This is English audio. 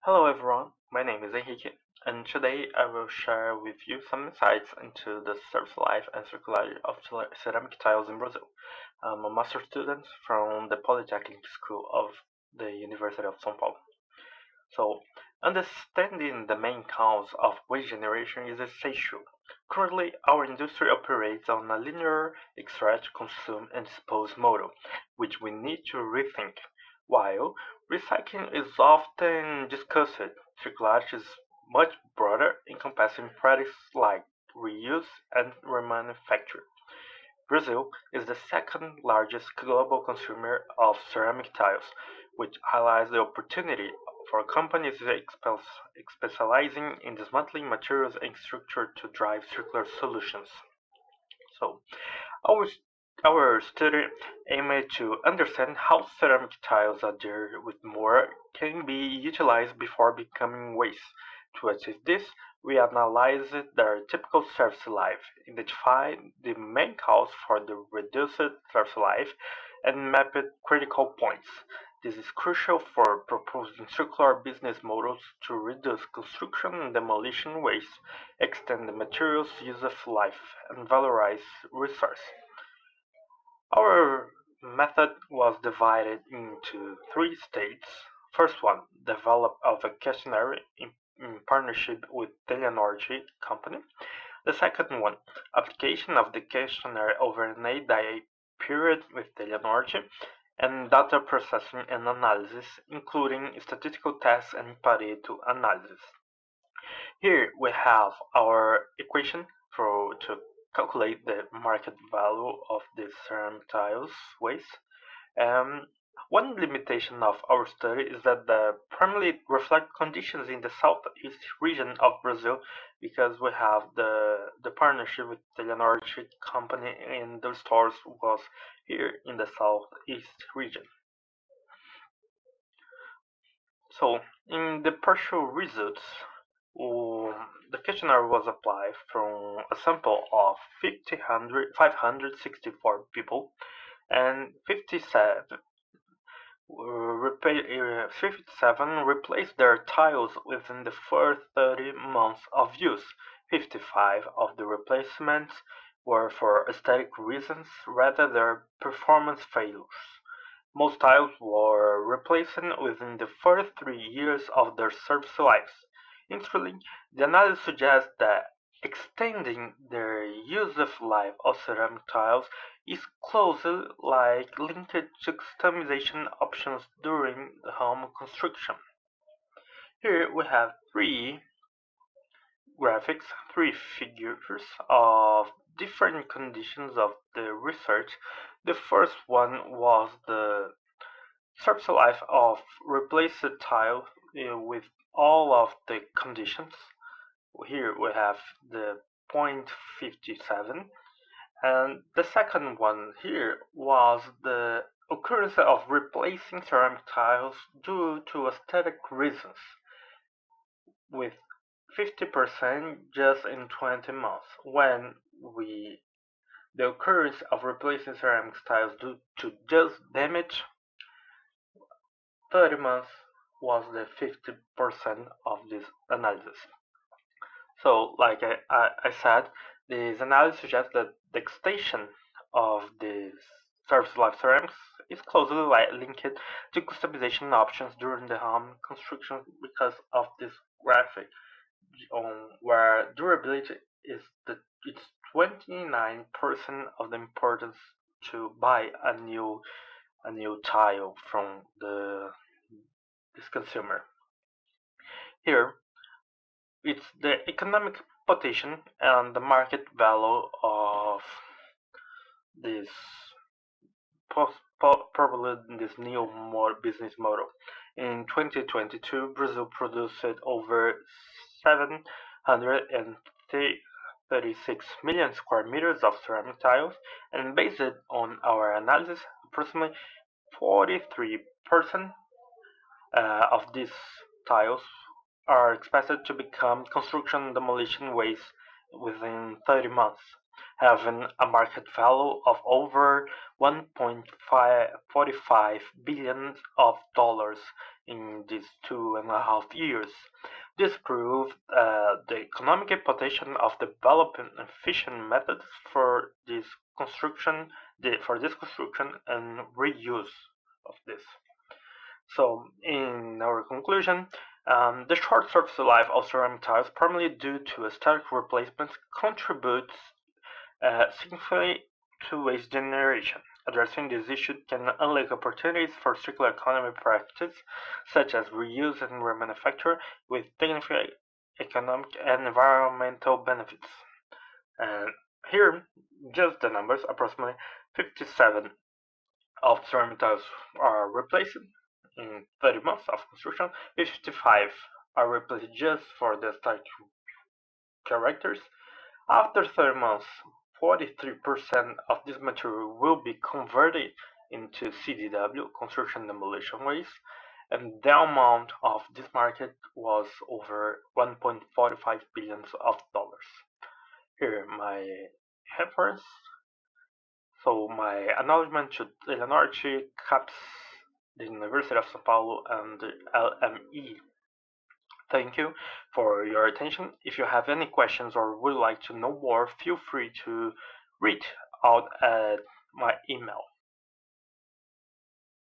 Hello everyone, my name is Henrique, and today I will share with you some insights into the service life and circularity of ceramic tiles in Brazil. I'm a master student from the Polytechnic School of the University of São Paulo. So, understanding the main cause of waste generation is essential. Currently, our industry operates on a linear extract, consume, and dispose model, which we need to rethink. While recycling is often discussed, circularity is much broader, encompassing practices like reuse and remanufacture. Brazil is the second largest global consumer of ceramic tiles, which highlights the opportunity for companies specializing in dismantling materials and structure to drive circular solutions. So, our, our study aimed to understand how ceramic tiles adhere with more can be utilized before becoming waste. To achieve this, we analyzed their typical service life, identified the main cause for the reduced service life, and mapped critical points. This is crucial for proposing circular business models to reduce construction and demolition waste, extend the material's useful life, and valorize resources. Our method was divided into three stages. First one, develop a questionnaire in partnership with Telenorte company. The second one, application of the questionnaire over an 8-day period with Telenorte, and data processing and analysis, including statistical tests and Pareto analysis. Here we have our equation to calculate the market value of the ceramic tiles waste. Um, One limitation of our study is that the primarily reflect conditions in the southeast region of Brazil because we have the partnership with Telenorte company and the stores was here in the southeast region. So in the partial results, the questionnaire was applied from a sample of 564 people and 57 replaced their tiles within the first 30 months of use. 55 of the replacements were for aesthetic reasons rather than performance failures. Most tiles were replaced within the first 3 years of their service lives. Interestingly, the analysis suggests that extending the useful life of ceramic tiles is closely linked to customization options during the home construction. Here we have three graphics, three figures of different conditions of the research. The first one was the service life of replaced tile with all of the conditions. Here we have the 0.57, and the second one here was the occurrence of replacing ceramic tiles due to aesthetic reasons, with 50% just in 20 months, when the occurrence of replacing ceramic tiles due to just damage 30 months was the 50% of this analysis. So, like I said, this analysis suggests that the extension of the surface life ceramics is closely linked to customization options during the home construction because of this graphic, where durability is it's 29% of the importance to buy a new tile from this consumer. Here, it's the economic potential and the market value of this probably this new business model. In 2022, Brazil produced over 736 million square meters of ceramic tiles, and based on our analysis, approximately 43% of these tiles are expected to become construction demolition waste within 30 months. having a market value of over 1.45 billion of dollars in these 2.5 years. This proved the economic potential of developing efficient methods for this construction, and reuse of this. So, in our conclusion, the short surface life of ceramic tiles, primarily due to aesthetic replacements, contributes significantly to waste generation. Addressing this issue can unlock opportunities for circular economy practices, such as reuse and remanufacture, with significant economic and environmental benefits. And here, just the numbers: approximately 57 of ceramic tiles are replaced in 30 months of construction, 55 are replaced just for the aesthetic characters. After 30 months, 43% of this material will be converted into CDW, construction demolition waste, and the amount of this market was over 1.45 billion of dollars. Here my reference. So my acknowledgement to Eleanor CAPS, the University of São Paulo, and the LME. Thank you for your attention. If you have any questions or would like to know more, feel free to reach out at my email.